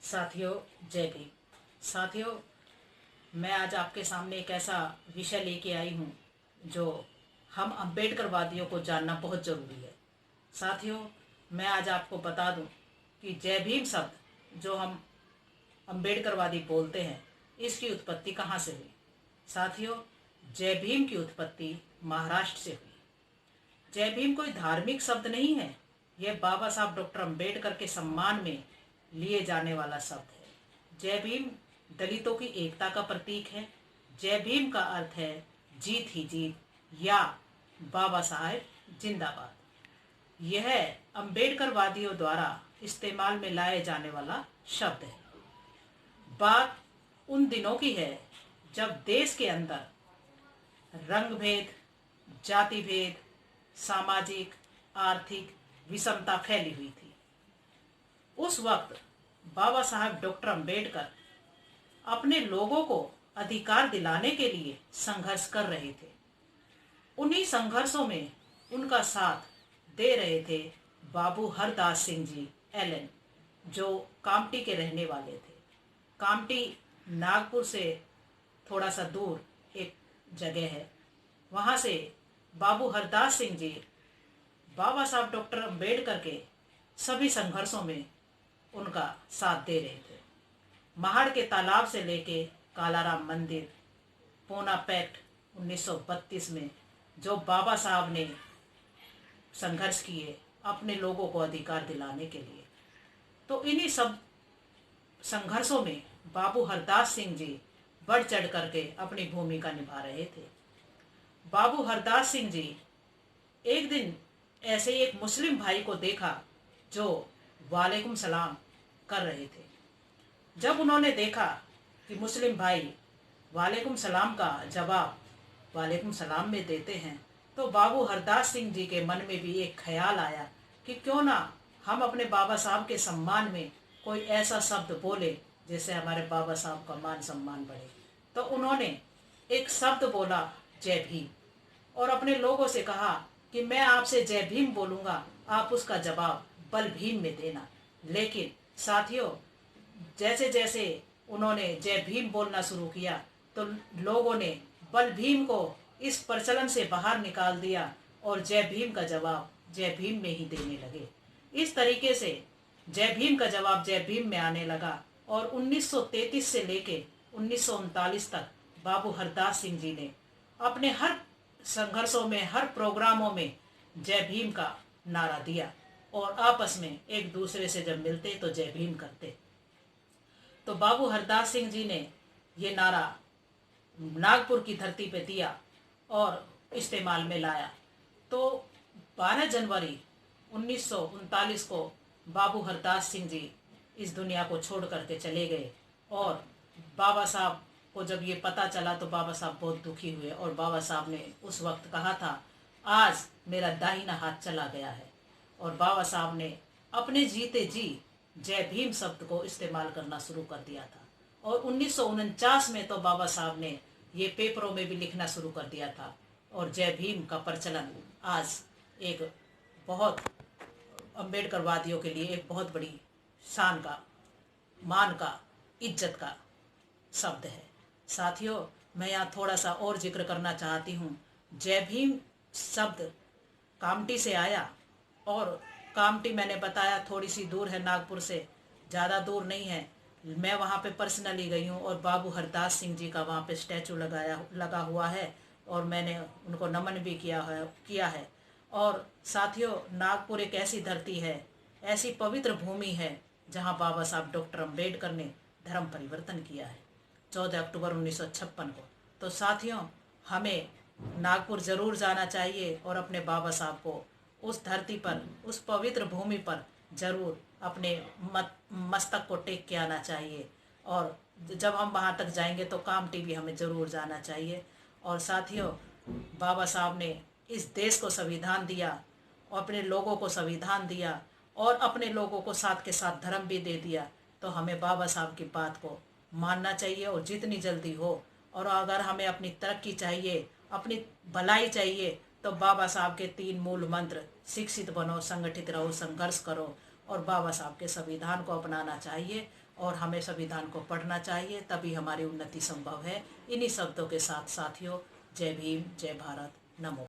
साथियों, जय भीम। साथियों, मैं आज आपके सामने एक ऐसा विषय लेके आई हूँ जो हम अम्बेडकरवादियों को जानना बहुत ज़रूरी है। साथियों, मैं आज आपको बता दूँ कि जय भीम शब्द जो हम अम्बेडकरवादी बोलते हैं, इसकी उत्पत्ति कहाँ से हुई। साथियों, जय भीम की उत्पत्ति महाराष्ट्र से हुई। जय भीम कोई धार्मिक शब्द नहीं है, यह बाबा साहब डॉक्टर अम्बेडकर के सम्मान में लिए जाने वाला शब्द है। जय भीम दलितों की एकता का प्रतीक है। जय भीम का अर्थ है जीत ही जीत या बाबा साहेब जिंदाबाद। यह अम्बेडकरवादियों द्वारा इस्तेमाल में लाए जाने वाला शब्द है। बात उन दिनों की है जब देश के अंदर रंग भेद, जाति भेद, सामाजिक आर्थिक विषमता फैली हुई थी। उस वक्त बाबा साहब डॉक्टर अम्बेडकर अपने लोगों को अधिकार दिलाने के लिए संघर्ष कर रहे थे। उन्हीं संघर्षों में उनका साथ दे रहे थे बाबू हरदास सिंह जी एलन, जो कामटी के रहने वाले थे। कामटी नागपुर से थोड़ा सा दूर एक जगह है। वहाँ से बाबू हरदास सिंह जी बाबा साहब डॉक्टर अम्बेडकर के सभी संघर्षों में उनका साथ दे रहे थे। महाड़ के तालाब से लेके कालाराम मंदिर, पूना पैक्ट 1932 में जो बाबा साहब ने संघर्ष किए अपने लोगों को अधिकार दिलाने के लिए, तो इन्हीं सब संघर्षों में बाबू हरदास सिंह जी बढ़ चढ़ करके अपनी भूमिका निभा रहे थे। बाबू हरदास सिंह जी एक दिन ऐसे ही एक मुस्लिम भाई को देखा जो वालेकुम सलाम कर रहे थे। जब उन्होंने देखा कि मुस्लिम भाई वालेकुम सलाम का जवाब वालेकुम सलाम में देते हैं, तो बाबू हरदास सिंह जी के मन में भी एक ख्याल आया कि क्यों ना हम अपने बाबा साहब के सम्मान में कोई ऐसा शब्द बोले जिससे हमारे बाबा साहब का मान सम्मान बढ़े। तो उन्होंने एक शब्द बोला, जय भीम, और अपने लोगों से कहा कि मैं आपसे जय भीम बोलूँगा, आप उसका जवाब बल भीम में देना। लेकिन साथियों, जैसे जैसे उन्होंने जय भीम बोलना शुरू किया तो लोगों ने बल भीम को इस प्रचलन से बाहर निकाल दिया और जय भीम का जवाब जय भीम में ही देने लगे। इस तरीके से जय भीम का जवाब जय भीम में आने लगा और 1933 से लेके 1939 तक बाबू हरदास सिंह जी ने अपने हर संघर्षों में, हर प्रोग्रामों में जय भीम का नारा दिया और आपस में एक दूसरे से जब मिलते तो जय भीम करते। तो बाबू हरदास सिंह जी ने ये नारा नागपुर की धरती पे दिया और इस्तेमाल में लाया। तो 12 जनवरी 1939 को बाबू हरदास सिंह जी इस दुनिया को छोड़ करके चले गए और बाबा साहब को जब ये पता चला तो बाबा साहब बहुत दुखी हुए और बाबा साहब ने उस वक्त कहा था, आज मेरा दाहिना हाथ चला गया है। और बाबा साहब ने अपने जीते जी जय भीम शब्द को इस्तेमाल करना शुरू कर दिया था। और 1949 में तो बाबा साहब ने ये पेपरों में भी लिखना शुरू कर दिया था और जय भीम का प्रचलन आज एक बहुत अम्बेडकरवादियों के लिए एक बहुत बड़ी शान का, मान का, इज्जत का शब्द है। साथियों, मैं यहाँ थोड़ा सा और जिक्र करना चाहती हूँ। जय भीम शब्द कामटी से आया और कामटी मैंने बताया थोड़ी सी दूर है नागपुर से, ज़्यादा दूर नहीं है। मैं वहाँ पे पर्सनली गई हूँ और बाबू हरदास सिंह जी का वहाँ पे स्टैचू लगा हुआ है और मैंने उनको नमन भी किया है। और साथियों, नागपुर एक ऐसी धरती है, ऐसी पवित्र भूमि है जहाँ बाबा साहब डॉक्टर अम्बेडकर ने धर्म परिवर्तन किया है 14 अक्टूबर 1956 को। तो साथियों, हमें नागपुर ज़रूर जाना चाहिए और अपने बाबा साहब को उस धरती पर, उस पवित्र भूमि पर ज़रूर अपने मस्तक को टेक के आना चाहिए। और जब हम वहाँ तक जाएंगे तो कामटी भी हमें ज़रूर जाना चाहिए। और साथियों, बाबा साहब ने इस देश को संविधान दिया और अपने लोगों को संविधान दिया और अपने लोगों को साथ के साथ धर्म भी दे दिया। तो हमें बाबा साहब की बात को मानना चाहिए और जितनी जल्दी हो। और अगर हमें अपनी तरक्की चाहिए, अपनी भलाई चाहिए, तो बाबा साहब के 3 मूल मंत्र, शिक्षित बनो, संगठित रहो, संघर्ष करो, और बाबा साहब के संविधान को अपनाना चाहिए। और हमें संविधान को पढ़ना चाहिए, तभी हमारी उन्नति संभव है। इन्हीं शब्दों के साथ साथियों, जय भीम, जय भारत, नमो।